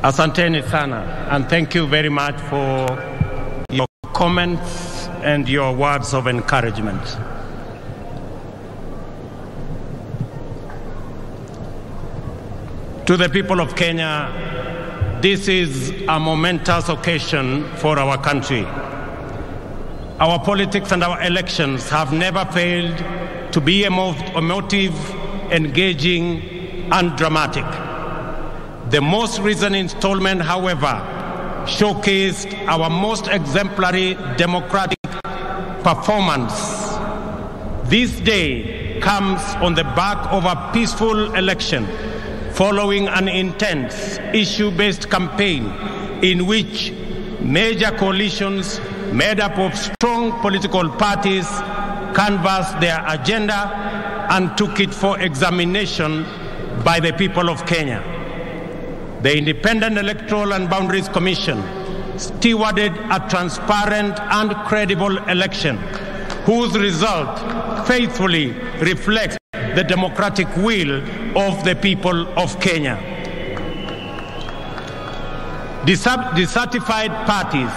Asanteni sana, and thank you very much for your comments and your words of encouragement. To the people of Kenya, this is a momentous occasion for our country. Our politics and our elections have never failed to be emotive, engaging, and dramatic. The most recent installment, however, showcased our most exemplary democratic performance. This day comes on the back of a peaceful election following an intense issue-based campaign in which major coalitions made up of strong political parties canvassed their agenda and took it for examination by the people of Kenya. The Independent Electoral and Boundaries Commission stewarded a transparent and credible election whose result faithfully reflects the democratic will of the people of Kenya. Dissatisfied parties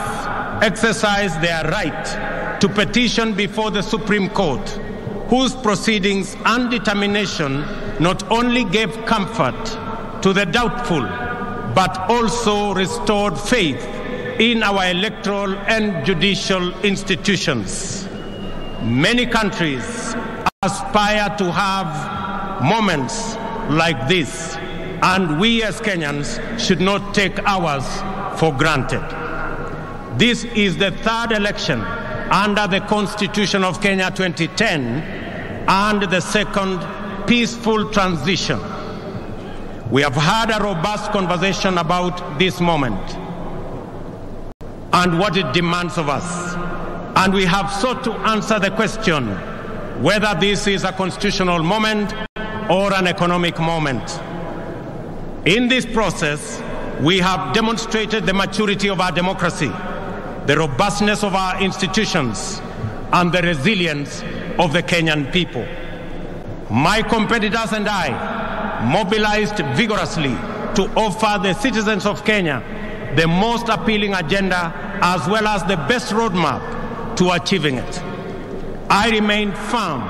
exercised their right to petition before the Supreme Court, whose proceedings and determination not only gave comfort to the doubtful, but also restored faith in our electoral and judicial institutions. Many countries aspire to have moments like this, and we as Kenyans should not take ours for granted. This is the third election under the Constitution of Kenya 2010 and the second peaceful transition. We have had a robust conversation about this moment and what it demands of us. And we have sought to answer the question whether this is a constitutional moment or an economic moment. In this process, we have demonstrated the maturity of our democracy, the robustness of our institutions, and the resilience of the Kenyan people. My competitors and I mobilized vigorously to offer the citizens of Kenya the most appealing agenda as well as the best roadmap to achieving it. I remain firm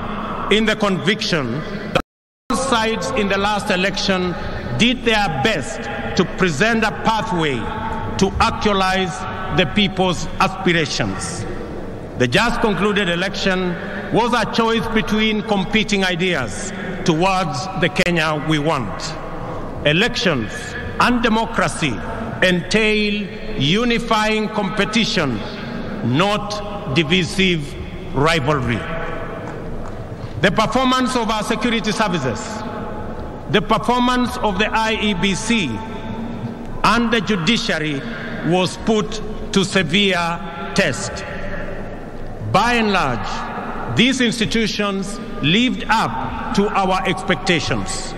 in the conviction that both sides in the last election did their best to present a pathway to actualize the people's aspirations. The just concluded election was a choice between competing ideas towards the Kenya we want. Elections and democracy entail unifying competition, not divisive rivalry. The performance of our security services, the performance of the IEBC, and the judiciary was put to severe test. By and large, these institutions lived up to our expectations.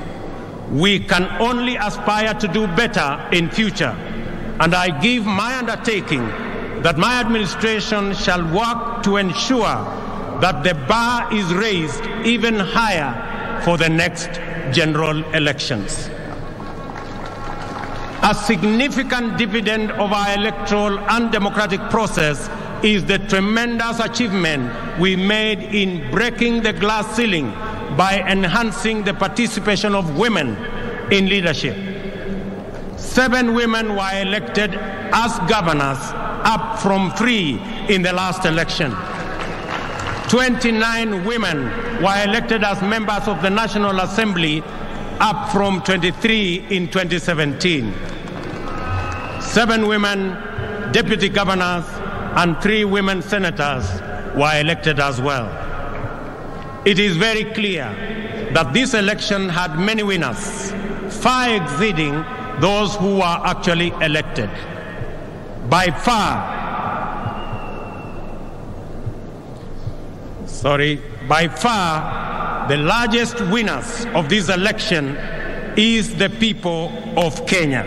We can only aspire to do better in future, and I give my undertaking that my administration shall work to ensure that the bar is raised even higher for the next general elections. A significant dividend of our electoral and democratic process is the tremendous achievement we made in breaking the glass ceiling by enhancing the participation of women in leadership. 7 women were elected as governors, up from 3 in the last election. 29 women were elected as members of the National Assembly, up from 23 in 2017. 7 women deputy governors and 3 women senators were elected as well. It is very clear that this election had many winners, far exceeding those who were actually elected. By far, the largest winners of this election is the people of Kenya.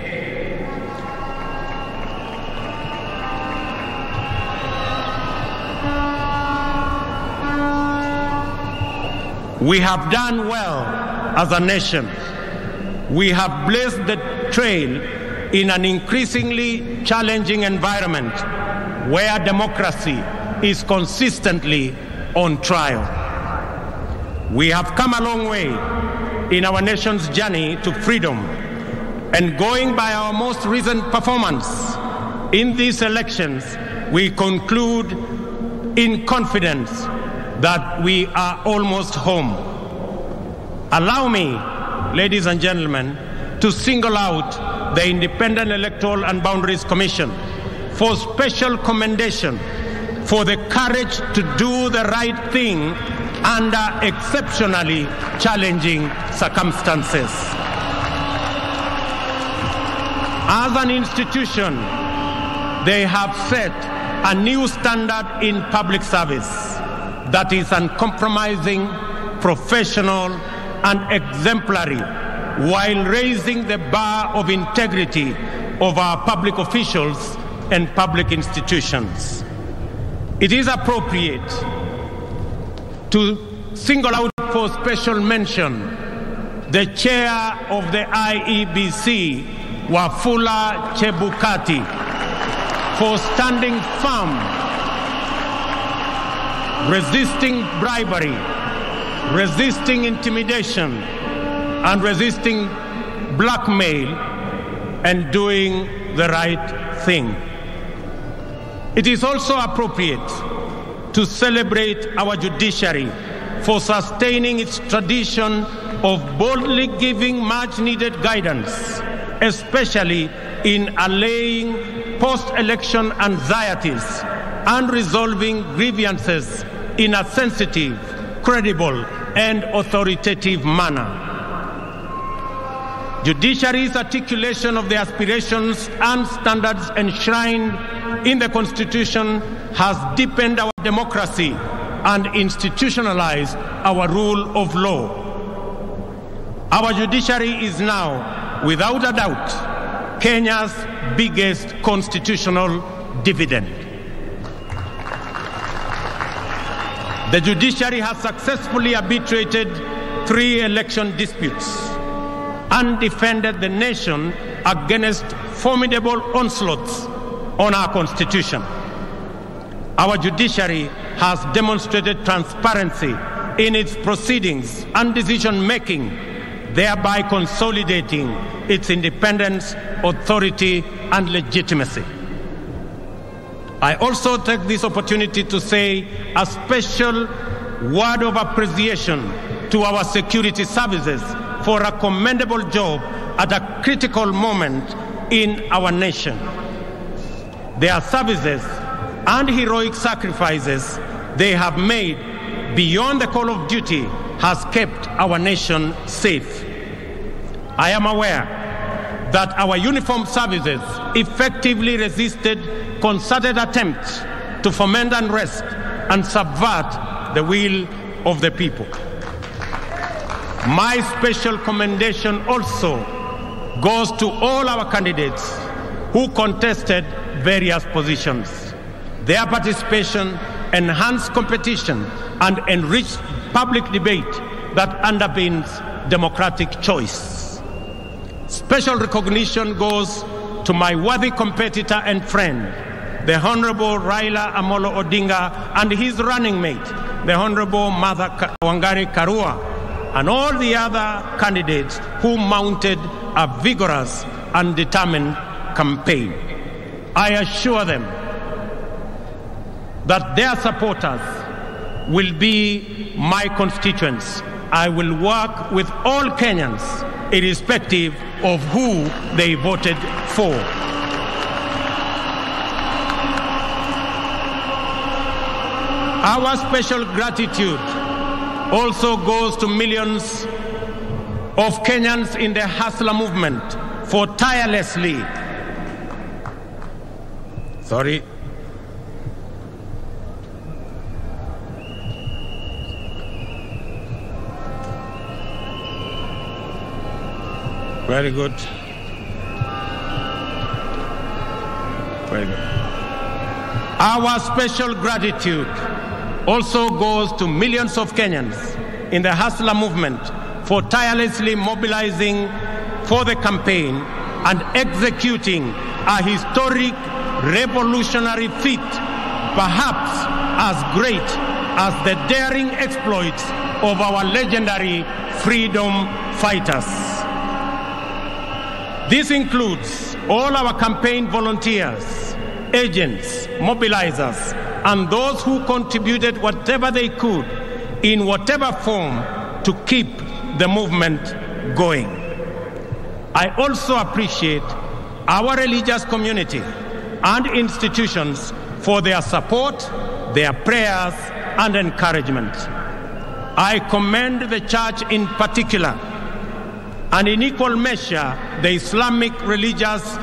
We have done well as a nation. We have blazed the trail in an increasingly challenging environment where democracy is consistently on trial. We have come a long way in our nation's journey to freedom, and going by our most recent performance in these elections, we conclude in confidence that we are almost home. Allow me, ladies and gentlemen, to single out the Independent Electoral and Boundaries Commission for special commendation for the courage to do the right thing under exceptionally challenging circumstances. As an institution, they have set a new standard in public service that is uncompromising, professional, and exemplary, while raising the bar of integrity of our public officials and public institutions. It is appropriate to single out for special mention the chair of the IEBC, Wafula Chebukati, for standing firm, resisting bribery, resisting intimidation, and resisting blackmail, and doing the right thing. It is also appropriate to celebrate our judiciary for sustaining its tradition of boldly giving much-needed guidance, especially in allaying post-election anxieties and resolving grievances in a sensitive, credible, and authoritative manner. Judiciary's articulation of the aspirations and standards enshrined in the Constitution has deepened our democracy and institutionalized our rule of law. Our judiciary is now, without a doubt, Kenya's biggest constitutional dividend. The judiciary has successfully arbitrated 3 election disputes and defended the nation against formidable onslaughts on our Constitution. Our judiciary has demonstrated transparency in its proceedings and decision-making, thereby consolidating its independence, authority, and legitimacy. I also take this opportunity to say a special word of appreciation to our security services for a commendable job at a critical moment in our nation. Their services and heroic sacrifices they have made beyond the call of duty has kept our nation safe. I am aware that our uniformed services effectively resisted concerted attempts to foment unrest and subvert the will of the people. My special commendation also goes to all our candidates who contested various positions. Their participation enhanced competition and enriched public debate that underpins democratic choice. Special recognition goes to my worthy competitor and friend, the Honorable Raila Amolo Odinga, and his running mate, the Honorable Martha Wangari Karua, and all the other candidates who mounted a vigorous and determined campaign. I assure them that their supporters will be my constituents. I will work with all Kenyans, irrespective of who they voted for. Our special gratitude also goes to millions of Kenyans in the Hustler movement for tirelessly Very good. Very good. Our special gratitude also goes to millions of Kenyans in the Hustler movement for tirelessly mobilizing for the campaign and executing a historic revolutionary feat, perhaps as great as the daring exploits of our legendary freedom fighters. This includes all our campaign volunteers, agents, mobilizers, and those who contributed whatever they could in whatever form to keep the movement going. I also appreciate our religious community and institutions for their support, their prayers, and encouragement. I commend the church in particular, and in equal measure the Islamic religious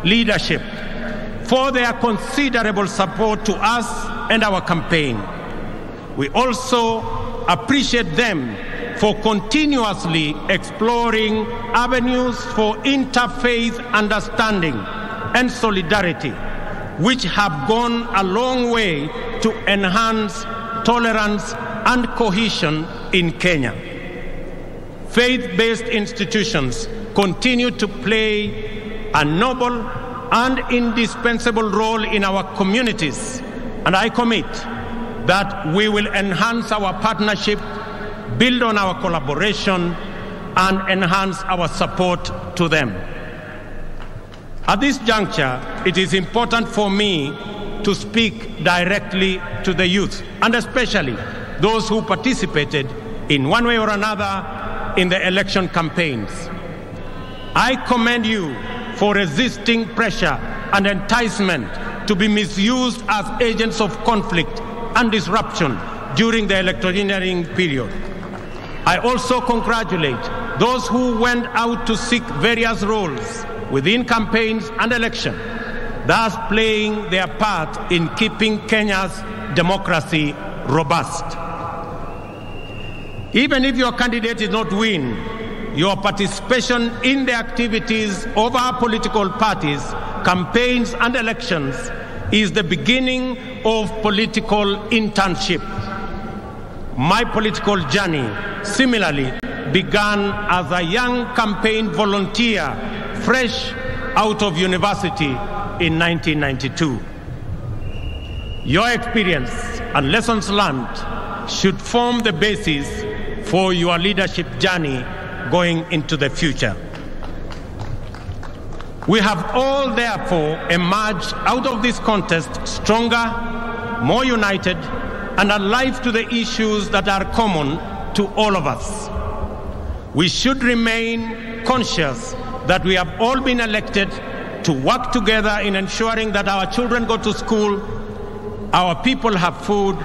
leadership, for their considerable support to us and our campaign. We also appreciate them for continuously exploring avenues for interfaith understanding and solidarity, which have gone a long way to enhance tolerance and cohesion in Kenya. Faith-based institutions continue to play a noble and indispensable role in our communities, and I commit that we will enhance our partnership, build on our collaboration, and enhance our support to them. At this juncture, it is important for me to speak directly to the youth, and especially those who participated in one way or another in the election campaigns. I commend you for resisting pressure and enticement to be misused as agents of conflict and disruption during the electioneering period. I also congratulate those who went out to seek various roles within campaigns and election, thus playing their part in keeping Kenya's democracy robust. Even if your candidate did not win, your participation in the activities of our political parties, campaigns, and elections is the beginning of political internship. My political journey similarly began as a young campaign volunteer fresh out of university in 1992. Your experience and lessons learned should form the basis for your leadership journey going into the future. We have all therefore emerged out of this contest stronger, more united, and alive to the issues that are common to all of us. We should remain conscious that we have all been elected to work together in ensuring that our children go to school, our people have food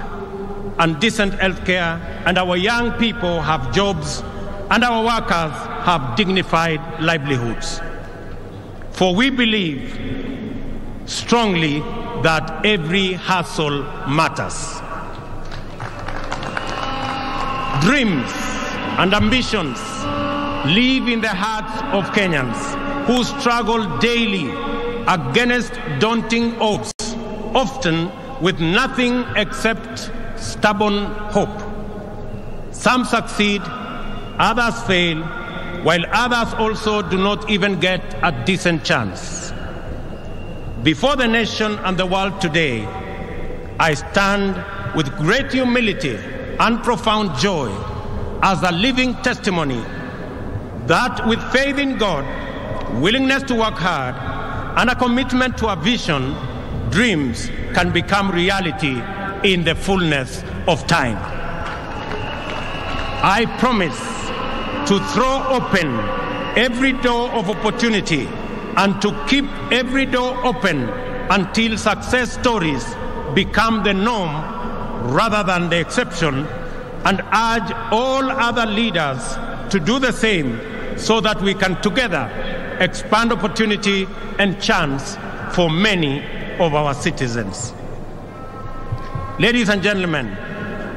and decent health care, and our young people have jobs, and our workers have dignified livelihoods. For we believe strongly that every hustle matters. Dreams and ambitions live in the hearts of Kenyans who struggle daily against daunting odds, often with nothing except stubborn hope. Some succeed, others fail, while others also do not even get a decent chance. Before the nation and the world today, I stand with great humility and profound joy as a living testimony that with faith in God, willingness to work hard, and a commitment to a vision, dreams can become reality in the fullness of time. I promise to throw open every door of opportunity and to keep every door open until success stories become the norm rather than the exception, and urge all other leaders to do the same so that we can together expand opportunity and chance for many of our citizens. Ladies and gentlemen,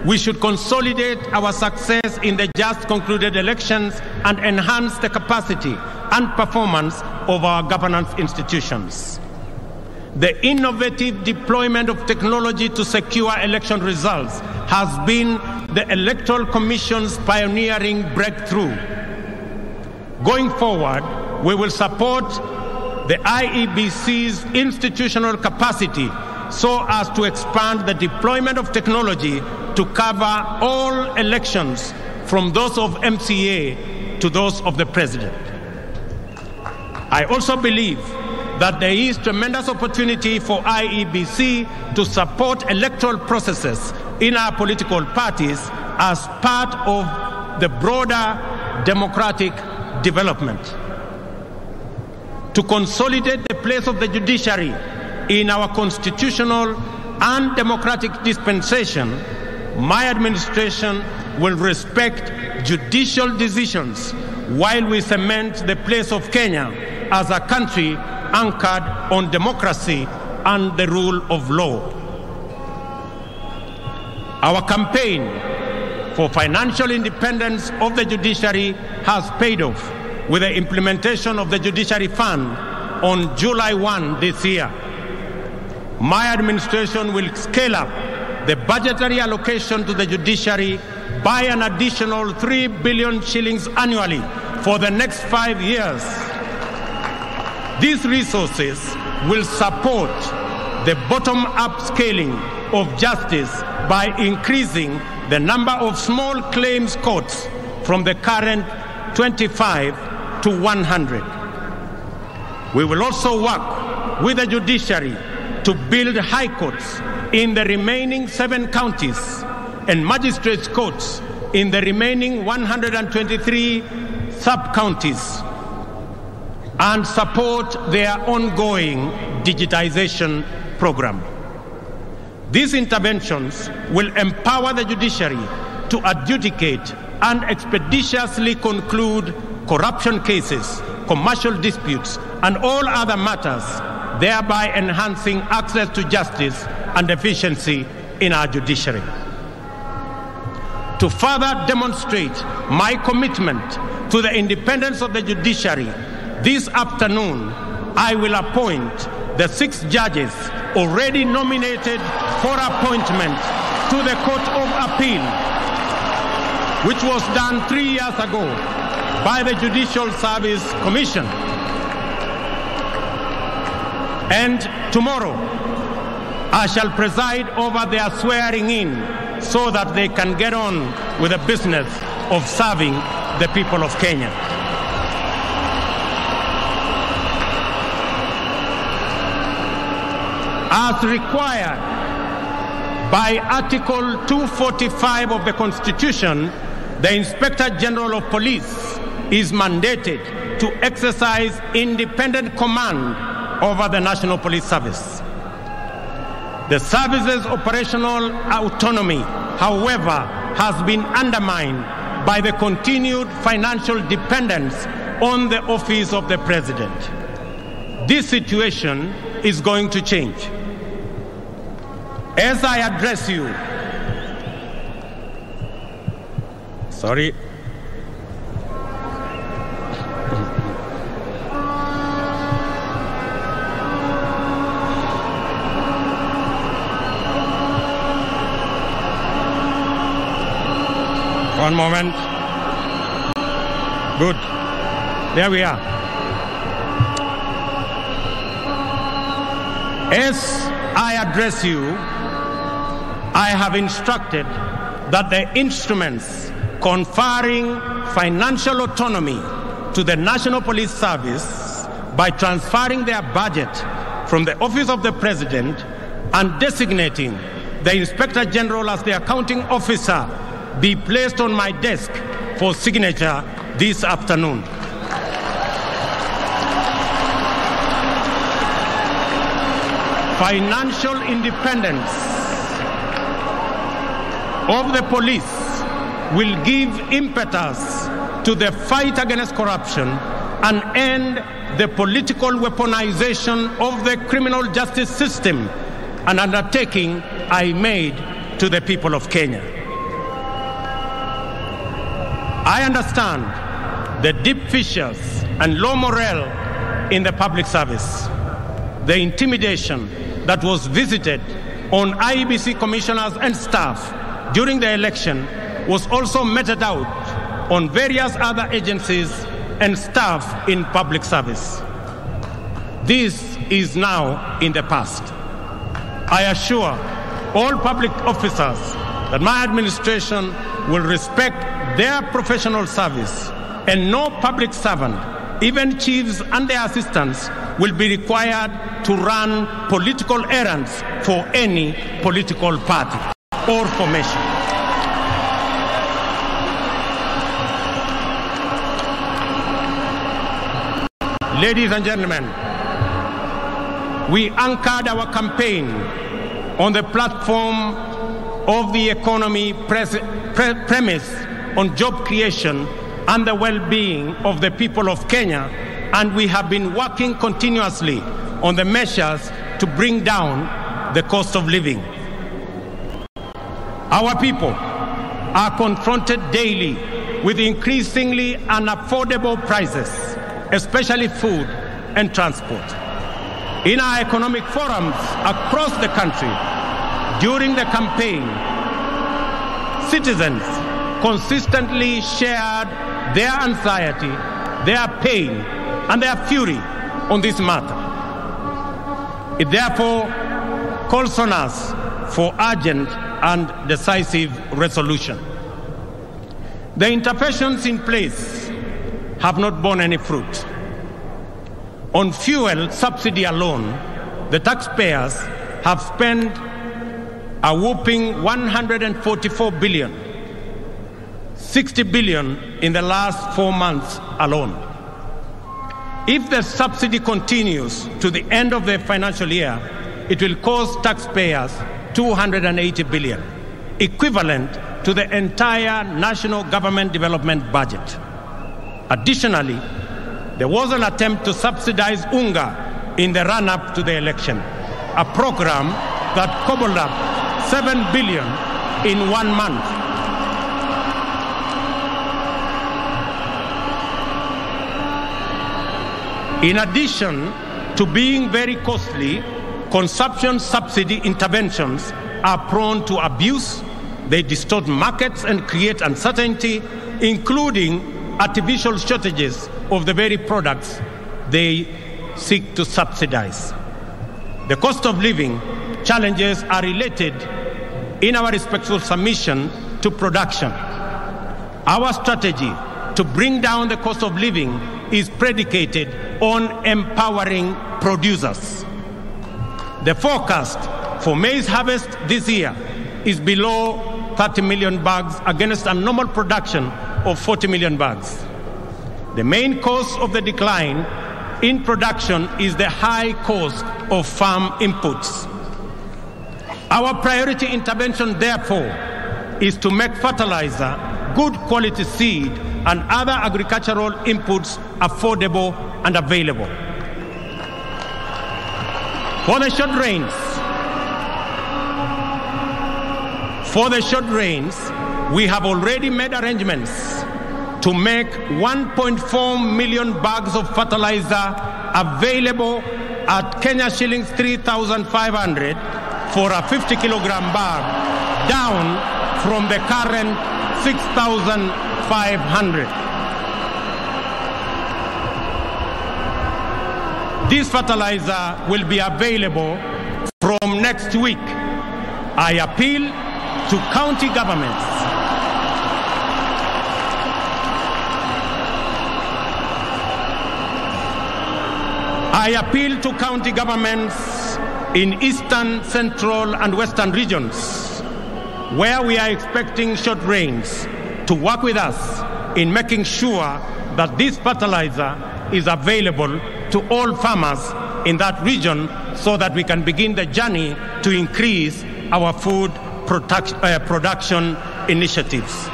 we should consolidate our success in the just concluded elections and enhance the capacity and performance of our governance institutions. The innovative deployment of technology to secure election results has been the Electoral Commission's pioneering breakthrough. Going forward, we will support the IEBC's institutional capacity so as to expand the deployment of technology to cover all elections, from those of MCA to those of the president. I also believe that there is tremendous opportunity for IEBC to support electoral processes in our political parties as part of the broader democratic development. To consolidate the place of the judiciary in our constitutional and democratic dispensation, my administration will respect judicial decisions while we cement the place of Kenya as a country anchored on democracy and the rule of law. Our campaign for financial independence of the judiciary has paid off with the implementation of the Judiciary Fund on July 1 this year. My administration will scale up the budgetary allocation to the judiciary by an additional 3 billion shillings annually for the next 5 years. These resources will support the bottom-up scaling of justice by increasing the number of small claims courts from the current 25 to 100. We will also work with the judiciary to build high courts in the remaining 7 counties and magistrates' courts in the remaining 123 sub-counties, and support their ongoing digitization program. These interventions will empower the judiciary to adjudicate and expeditiously conclude corruption cases, commercial disputes, and all other matters, thereby enhancing access to justice and efficiency in our judiciary. To further demonstrate my commitment to the independence of the judiciary, this afternoon I will appoint the 6 judges already nominated for appointment to the Court of Appeal, which was done 3 years ago by the Judicial Service Commission. And tomorrow, I shall preside over their swearing in so that they can get on with the business of serving the people of Kenya. As required by Article 245 of the Constitution, the Inspector General of Police is mandated to exercise independent command over the National Police Service. The service's operational autonomy, however, has been undermined by the continued financial dependence on the office of the President. This situation is going to change. As I address you, One moment. Good. There we are. As I address you, I have instructed that the instruments conferring financial autonomy to the National Police Service by transferring their budget from the Office of the President and designating the Inspector General as the accounting officer be placed on my desk for signature this afternoon. Financial independence of the police will give impetus to the fight against corruption and end the political weaponization of the criminal justice system, an undertaking I made to the people of Kenya. I understand the deep fissures and low morale in the public service. The intimidation that was visited on IEBC commissioners and staff during the election was also meted out on various other agencies and staff in public service. This is now in the past. I assure all public officers that my administration will respect their professional service, and no public servant, even chiefs and their assistants, will be required to run political errands for any political party or formation. Ladies and gentlemen, we anchored our campaign on the platform of the economy premise on job creation and the well-being of the people of Kenya, and we have been working continuously on the measures to bring down the cost of living. Our people are confronted daily with increasingly unaffordable prices, especially food and transport. In our economic forums across the country, during the campaign, citizens consistently shared their anxiety, their pain, and their fury on this matter. It therefore calls on us for urgent and decisive resolution. The interventions in place have not borne any fruit. On fuel subsidy alone, the taxpayers have spent a whopping 144 billion, 60 billion in the last 4 months alone. If the subsidy continues to the end of the financial year, it will cost taxpayers 280 billion, equivalent to the entire national government development budget. Additionally, there was an attempt to subsidize unga in the run-up to the election, a program that cobbled up 7 billion in 1 month. In addition to being very costly, consumption subsidy interventions are prone to abuse. They distort markets and create uncertainty, including artificial shortages of the very products they seek to subsidize. The cost of living challenges are related in our respectful submission to production. Our strategy to bring down the cost of living is predicated on empowering producers. The forecast for maize harvest this year is below 30 million bags against a normal production of 40 million bags. The main cause of the decline in production is the high cost of farm inputs. Our priority intervention, therefore, is to make fertilizer, good quality seed, and other agricultural inputs affordable and available. For the short rains, we have already made arrangements to make 1.4 million bags of fertilizer available at Kenya shillings 3,500 for a 50 kilogram bag, down from the current 6,500. This fertilizer will be available from next week. I appeal to county governments in eastern, central, and western regions, where we are expecting short rains, to work with us in making sure that this fertilizer is available to all farmers in that region so that we can begin the journey to increase our food production initiatives.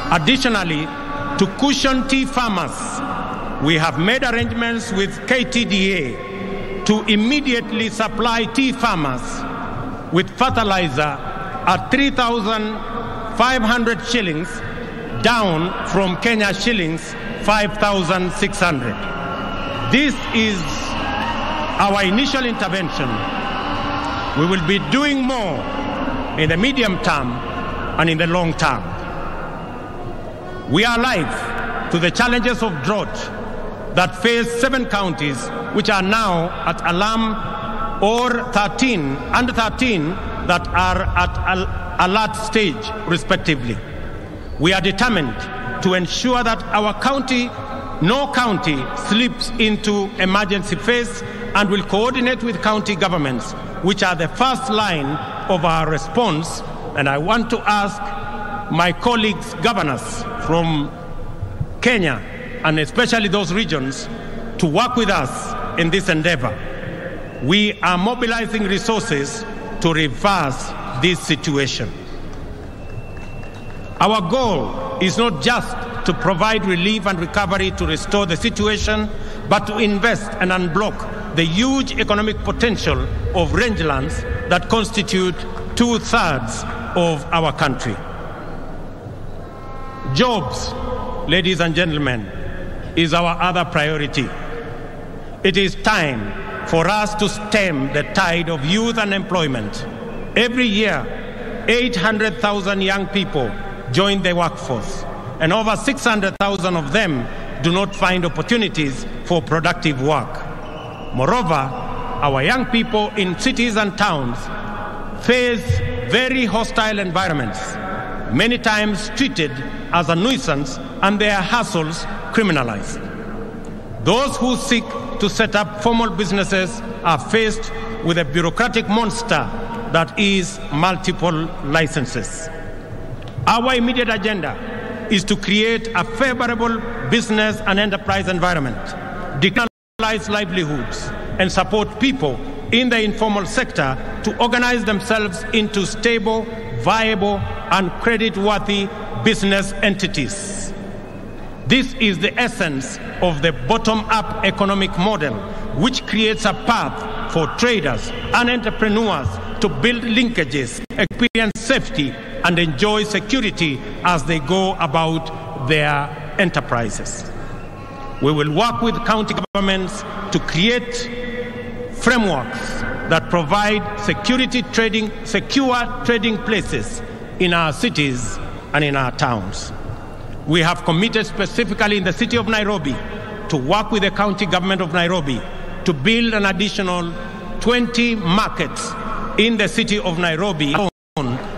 Additionally, to cushion tea farmers, we have made arrangements with KTDA to immediately supply tea farmers with fertilizer at 3,500 shillings, down from Kenya shillings 5,600. This is our initial intervention We will be doing more in the medium term and in the long term. We are alive to the challenges of drought that face 7 counties, which are now at alarm, or under 13 that are at alert stage, respectively. We are determined to ensure that no county slips into emergency phase, and will coordinate with county governments, which are the first line of our response. And I want to ask my colleagues, governors from Kenya, and especially those regions, to work with us in this endeavor. We are mobilizing resources to reverse this situation. Our goal is not just to provide relief and recovery to restore the situation, but to invest and unblock the huge economic potential of rangelands that constitute 2/3 of our country. Jobs, ladies and gentlemen, is our other priority. It is time for us to stem the tide of youth unemployment. Every year, 800,000 young people join the workforce, and over 600,000 of them do not find opportunities for productive work. Moreover, our young people in cities and towns face very hostile environments, many times treated as a nuisance and their hustles criminalized. Those who seek to set up formal businesses are faced with a bureaucratic monster that is multiple licenses. Our immediate agenda is to create a favorable business and enterprise environment, decriminalize livelihoods, and support people in the informal sector to organize themselves into stable, viable, and credit-worthy business entities. This is the essence of the bottom-up economic model, which creates a path for traders and entrepreneurs to build linkages, experience safety, and enjoy security as they go about their enterprises. We will work with county governments to create frameworks that provide secure trading places in our cities and in our towns. We have committed specifically in the city of Nairobi to work with the county government of Nairobi to build an additional 20 markets in the city of Nairobi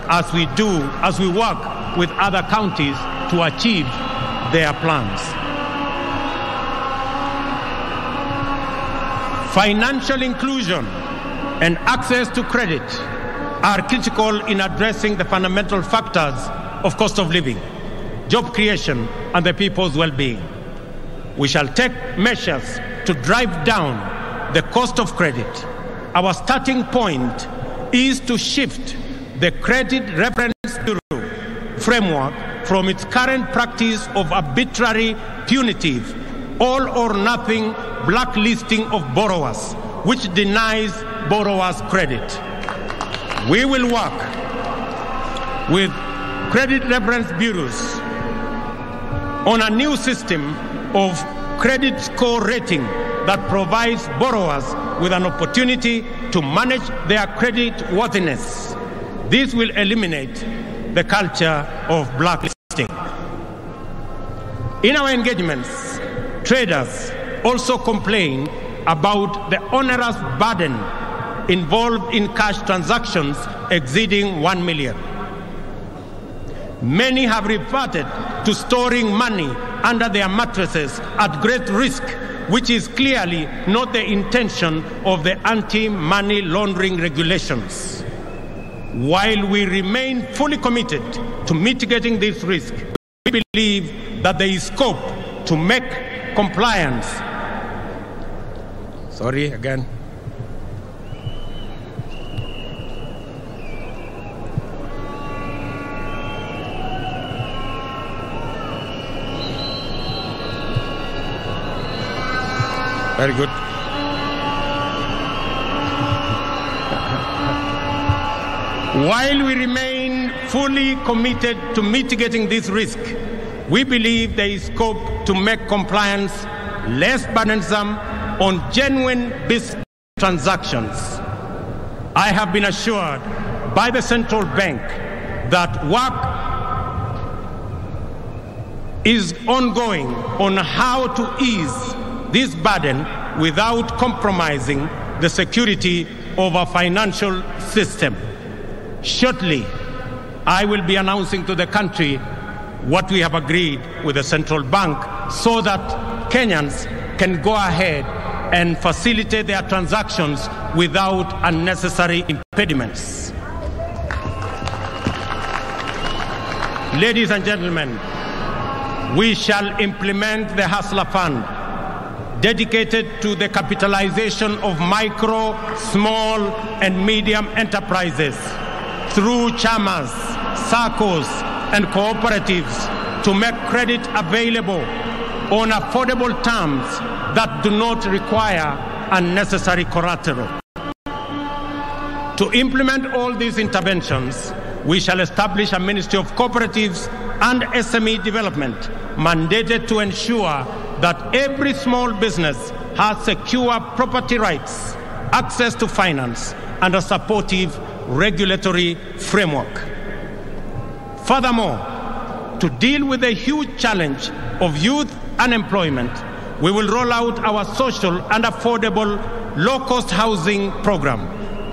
as we work with other counties to achieve their plans. Financial inclusion and access to credit are critical in addressing the fundamental factors of cost of living, job creation, and the people's well-being. We shall take measures to drive down the cost of credit. Our starting point is to shift the Credit Reference Bureau framework from its current practice of arbitrary, punitive, all-or-nothing blacklisting of borrowers, which denies borrowers credit. We will work with credit reference bureaus on a new system of credit score rating that provides borrowers with an opportunity to manage their credit worthiness. This will eliminate the culture of blacklisting. In our engagements, traders also complain about the onerous burden involved in cash transactions exceeding 1 million. Many have reverted to storing money under their mattresses at great risk, which is clearly not the intention of the anti-money laundering regulations. While we remain fully committed to mitigating this risk, we believe that there is scope to make compliance. Sorry, again. Very good. While we remain fully committed to mitigating this risk, we believe there is scope to make compliance less burdensome on genuine business transactions. I have been assured by the central bank that work is ongoing on how to ease this burden without compromising the security of our financial system. Shortly, I will be announcing to the country what we have agreed with the central bank so that Kenyans can go ahead and facilitate their transactions without unnecessary impediments. Ladies and gentlemen, we shall implement the Hustler Fund, dedicated to the capitalization of micro, small, and medium enterprises through chamas, SACCOs, and cooperatives to make credit available on affordable terms that do not require unnecessary collateral. To implement all these interventions, we shall establish a Ministry of Cooperatives and SME Development mandated to ensure that every small business has secure property rights, access to finance, and a supportive regulatory framework. Furthermore, to deal with the huge challenge of youth unemployment, we will roll out our social and affordable low-cost housing program,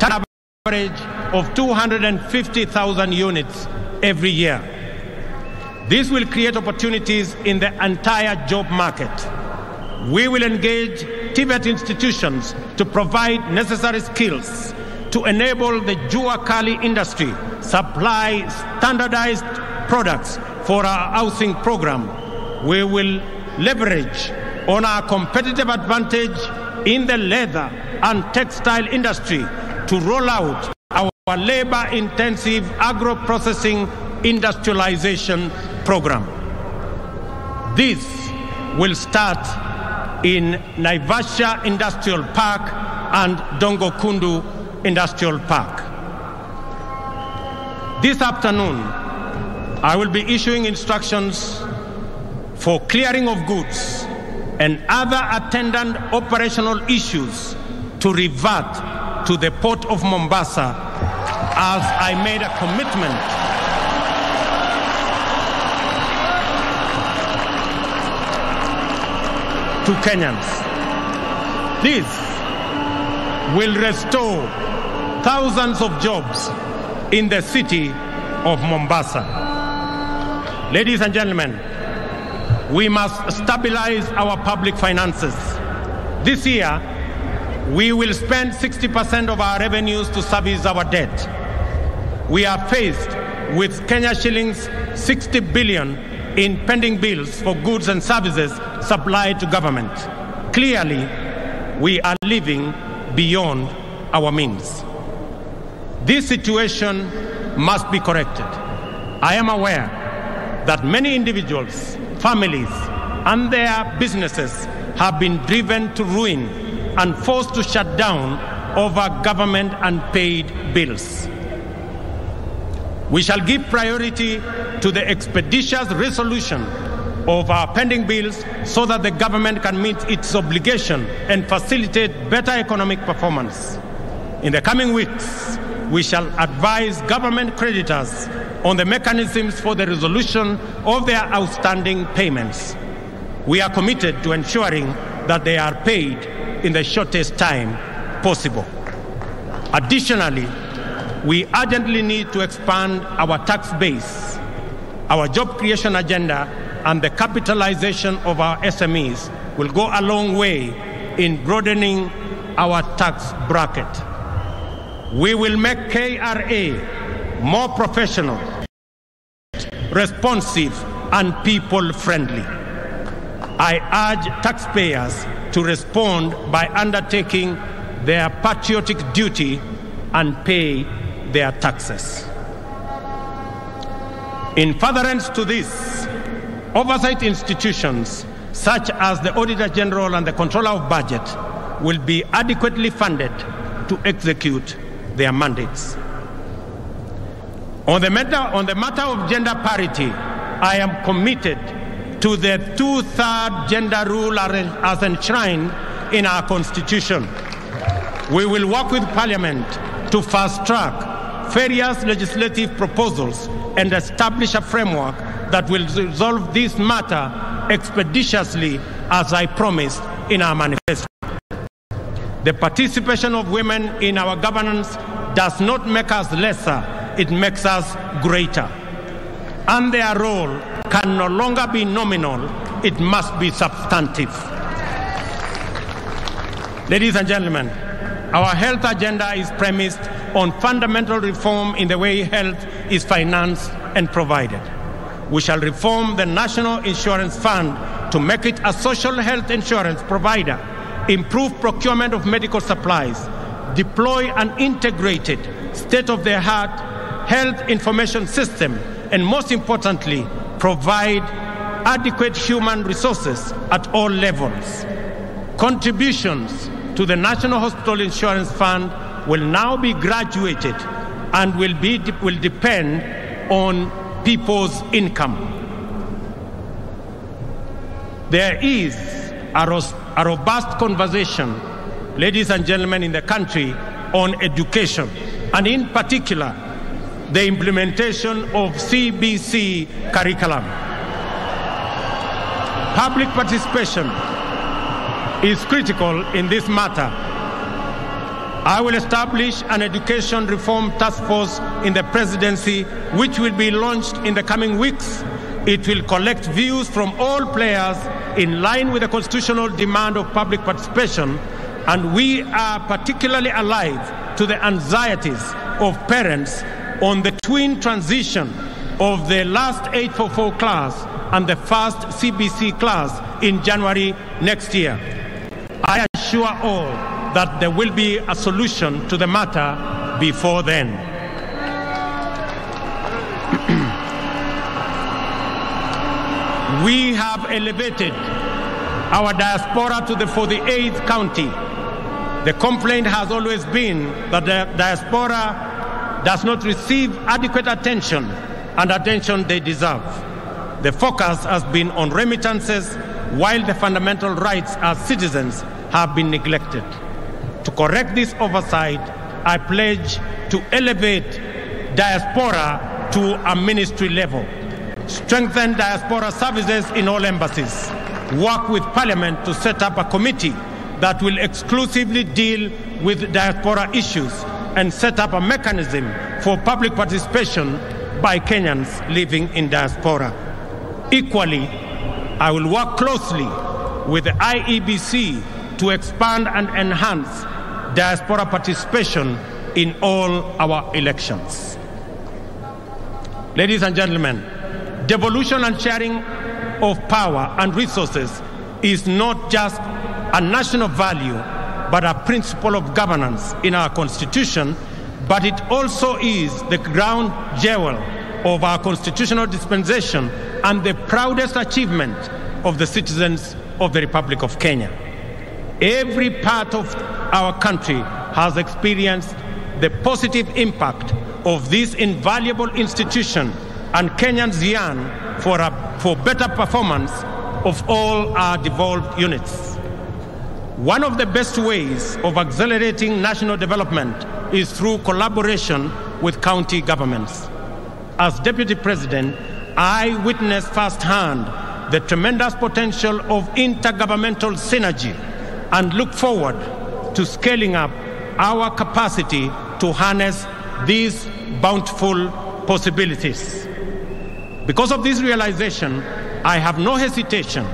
an average of 250,000 units every year. This will create opportunities in the entire job market. We will engage TVET institutions to provide necessary skills to enable the Jua Kali industry supply standardized products for our housing program. We will leverage on our competitive advantage in the leather and textile industry to roll out our labor-intensive agro-processing industrialization program. This will start in Naivasha Industrial Park and Dongokundu Industrial Park. This afternoon, I will be issuing instructions for clearing of goods and other attendant operational issues to revert to the Port of Mombasa, as I made a commitment to Kenyans. This will restore thousands of jobs in the city of Mombasa. Ladies and gentlemen, we must stabilize our public finances. This year, we will spend 60% of our revenues to service our debt. We are faced with Kenya shillings 60 billion in pending bills for goods and services supplied to government. Clearly, we are living beyond our means. This situation must be corrected. I am aware that many individuals, families, and their businesses have been driven to ruin and forced to shut down over government unpaid bills. We shall give priority to the expeditious resolution of our pending bills so that the government can meet its obligation and facilitate better economic performance. In the coming weeks, we shall advise government creditors on the mechanisms for the resolution of their outstanding payments. We are committed to ensuring that they are paid in the shortest time possible. Additionally, we urgently need to expand our tax base. Our job creation agenda and the capitalization of our SMEs will go a long way in broadening our tax bracket. We will make KRA more professional, responsive, and people-friendly. I urge taxpayers to respond by undertaking their patriotic duty and pay their taxes. In furtherance to this, oversight institutions such as the Auditor General and the Controller of Budget will be adequately funded to execute their mandates. On the matter of gender parity, I am committed to the two-thirds gender rule as enshrined in our Constitution. We will work with Parliament to to fast-track various legislative proposals and establish a framework that will resolve this matter expeditiously, as I promised in our manifesto. The participation of women in our governance does not make us lesser, it makes us greater. And their role can no longer be nominal, it must be substantive. Ladies and gentlemen, our health agenda is premised on fundamental reform in the way health is financed and provided. We shall reform the National Insurance Fund to make it a social health insurance provider, improve procurement of medical supplies, deploy an integrated, state-of-the-art health information system, and most importantly, provide adequate human resources at all levels. Contributions to the National Hospital Insurance Fund will now be graduated and will depend on people's income. There is a robust conversation, ladies and gentlemen, in the country on education, and in particular, the implementation of CBC curriculum. Public participation is critical in this matter. I will establish an education reform task force in the presidency, which will be launched in the coming weeks. It will collect views from all players in line with the constitutional demand of public participation, and we are particularly alive to the anxieties of parents on the twin transition of the last 844 class and the first CBC class in January next year. I assure all that there will be a solution to the matter before then. We have elevated our diaspora to the 48th county. The complaint has always been that the diaspora does not receive adequate attention and attention they deserve. The focus has been on remittances, while the fundamental rights as citizens have been neglected. To correct this oversight, I pledge to elevate diaspora to a ministry level, strengthen diaspora services in all embassies, work with Parliament to set up a committee that will exclusively deal with diaspora issues, and set up a mechanism for public participation by Kenyans living in diaspora. Equally, I will work closely with the IEBC to expand and enhance diaspora participation in all our elections. Ladies and gentlemen, devolution and sharing of power and resources is not just a national value, but a principle of governance in our Constitution, but it also is the crown jewel of our constitutional dispensation and the proudest achievement of the citizens of the Republic of Kenya. Every part of our country has experienced the positive impact of this invaluable institution, and Kenyans yearn for better performance of all our devolved units. One of the best ways of accelerating national development is through collaboration with county governments. As Deputy President, I witnessed firsthand the tremendous potential of intergovernmental synergy and look forward to scaling up our capacity to harness these bountiful possibilities. Because of this realization, I have no hesitation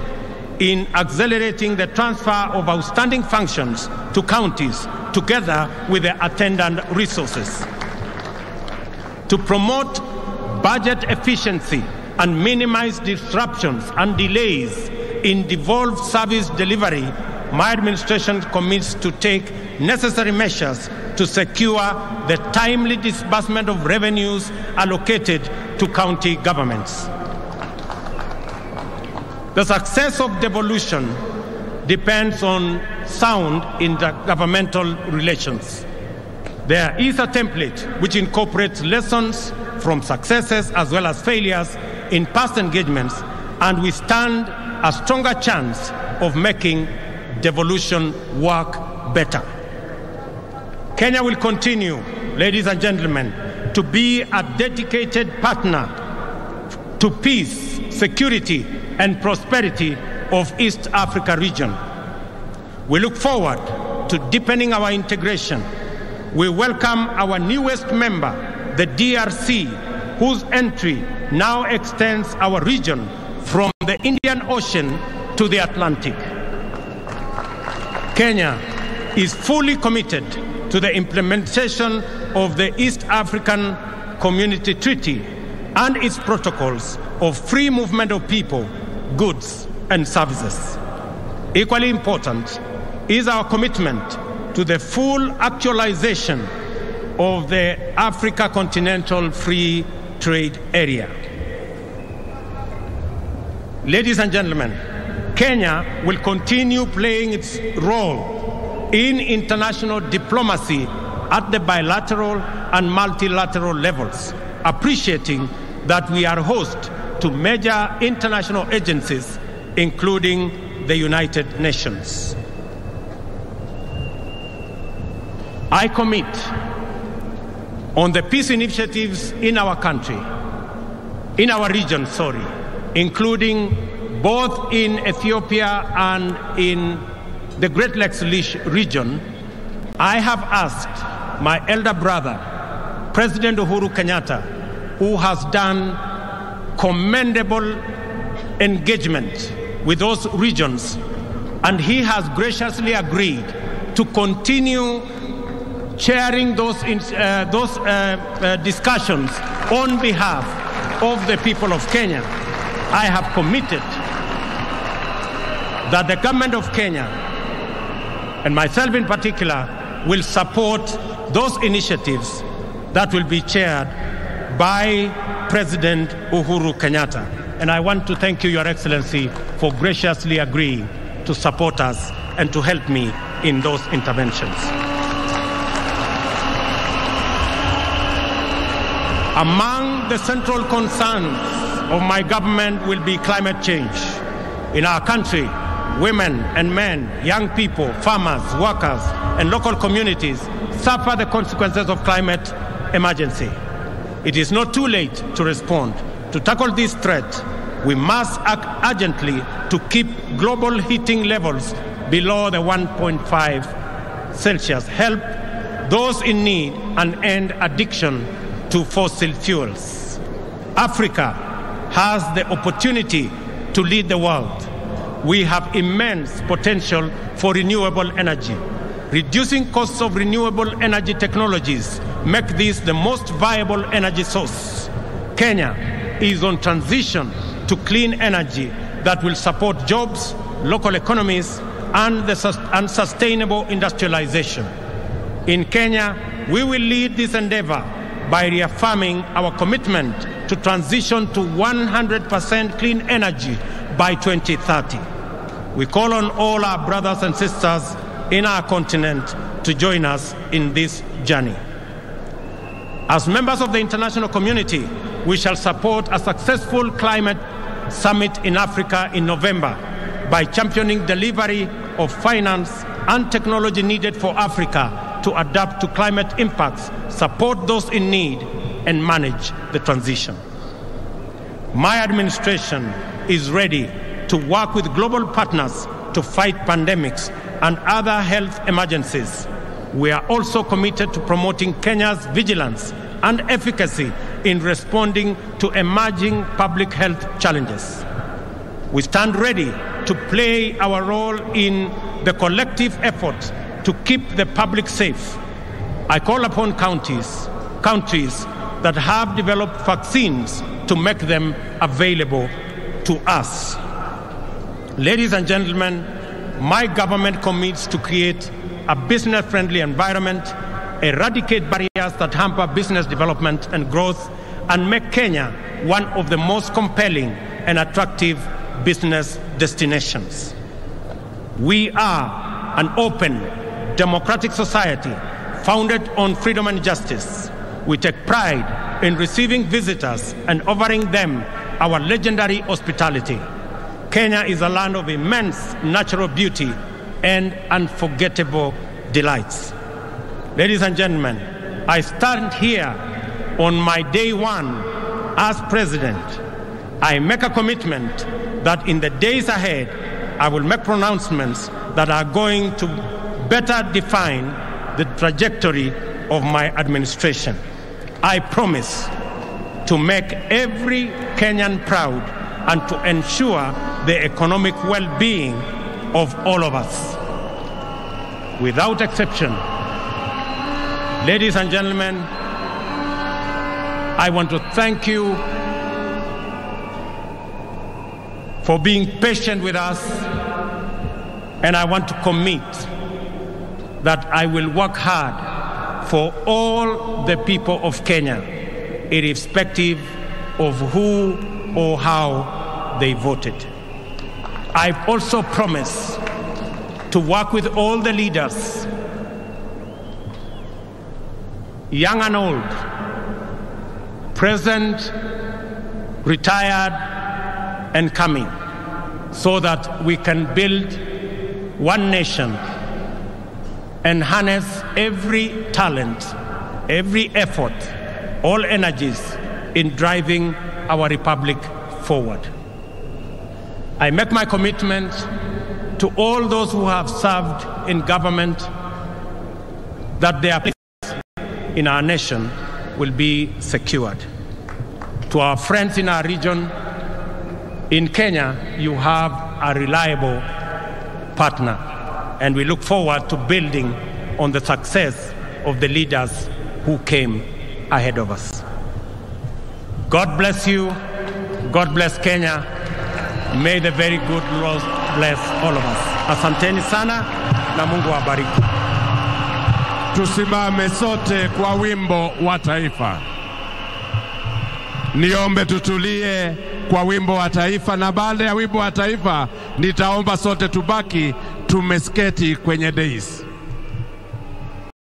in accelerating the transfer of outstanding functions to counties together with the attendant resources. To promote budget efficiency and minimize disruptions and delays in devolved service delivery, my administration commits to take necessary measures to secure the timely disbursement of revenues allocated to county governments. The success of devolution depends on sound intergovernmental relations. There is a template which incorporates lessons from successes as well as failures in past engagements, and we stand a stronger chance of making devolution work better. Kenya will continue ladies and gentlemen, to be a dedicated partner to peace, security, and prosperity of East Africa region. We look forward to deepening our integration. We welcome our newest member, the DRC, whose entry now extends our region from the Indian Ocean to the Atlantic. Kenya is fully committed to the implementation of the East African Community Treaty and its protocols of free movement of people, goods, and services. Equally important is our commitment to the full actualization of the Africa Continental Free Trade Area. Ladies and gentlemen, Kenya will continue playing its role in international diplomacy at the bilateral and multilateral levels, appreciating that we are host to major international agencies, including the United Nations. I commit on the peace initiatives in our country, in our region, including both in Ethiopia and in the Great Lakes region. I have asked my elder brother, President Uhuru Kenyatta, who has done commendable engagement with those regions, and he has graciously agreed to continue chairing those discussions on behalf of the people of Kenya. I have committed that the government of Kenya, and myself in particular, will support those initiatives that will be chaired by President Uhuru Kenyatta. And I want to thank you, Your Excellency, for graciously agreeing to support us and to help me in those interventions. Among the central concerns of my government will be climate change. In our country, women and men, young people, farmers, workers, and local communities suffer the consequences of climate emergency. It is not too late to respond. To tackle this threat, we must act urgently to keep global heating levels below the 1.5 Celsius, help those in need, and end addiction to fossil fuels. Africa has the opportunity to lead the world. We have immense potential for renewable energy. Reducing costs of renewable energy technologies make this the most viable energy source. Kenya is on transition to clean energy that will support jobs, local economies, and sustainable industrialization. In Kenya, we will lead this endeavor by reaffirming our commitment to transition to 100% clean energy by 2030. We call on all our brothers and sisters in our continent to join us in this journey. As members of the international community, we shall support a successful climate summit in Africa in November by championing delivery of finance and technology needed for Africa to adapt to climate impacts, support those in need, and manage the transition. My administration is ready to work with global partners to fight pandemics and other health emergencies. We are also committed to promoting Kenya's vigilance and efficacy in responding to emerging public health challenges. We stand ready to play our role in the collective effort to keep the public safe. I call upon countries that have developed vaccines to make them available to us. Ladies and gentlemen, my government commits to create a business-friendly environment, eradicate barriers that hamper business development and growth, and make Kenya one of the most compelling and attractive business destinations. We are an open, democratic society founded on freedom and justice. We take pride in receiving visitors and offering them our legendary hospitality. Kenya is a land of immense natural beauty and unforgettable delights. Ladies and gentlemen, I stand here on my day one as president. I make a commitment that in the days ahead, I will make pronouncements that are going to better define the trajectory of my administration. I promise to make every Kenyan proud and to ensure the economic well-being of all of us. Without exception, ladies and gentlemen, I want to thank you for being patient with us, and I want to commit that I will work hard for all the people of Kenya, irrespective of who or how they voted. I also promise to work with all the leaders, young and old, present, retired, and coming, so that we can build one nation and harness every talent, every effort, all energies in driving our republic forward. I make my commitment to all those who have served in government that their place in our nation will be secured. To our friends in our region, in Kenya, you have a reliable partner, and we look forward to building on the success of the leaders who came ahead of us. God bless you. God bless Kenya. May the very good Lord bless all of us. Asanteni sana na Mungu awabariki. Tusimame sote kwa wimbo wa taifa. Niombe tutulie kwa wimbo wa taifa, na baada ya wimbo wa taifa nitaomba sote tubaki tumesketi kwenye dais.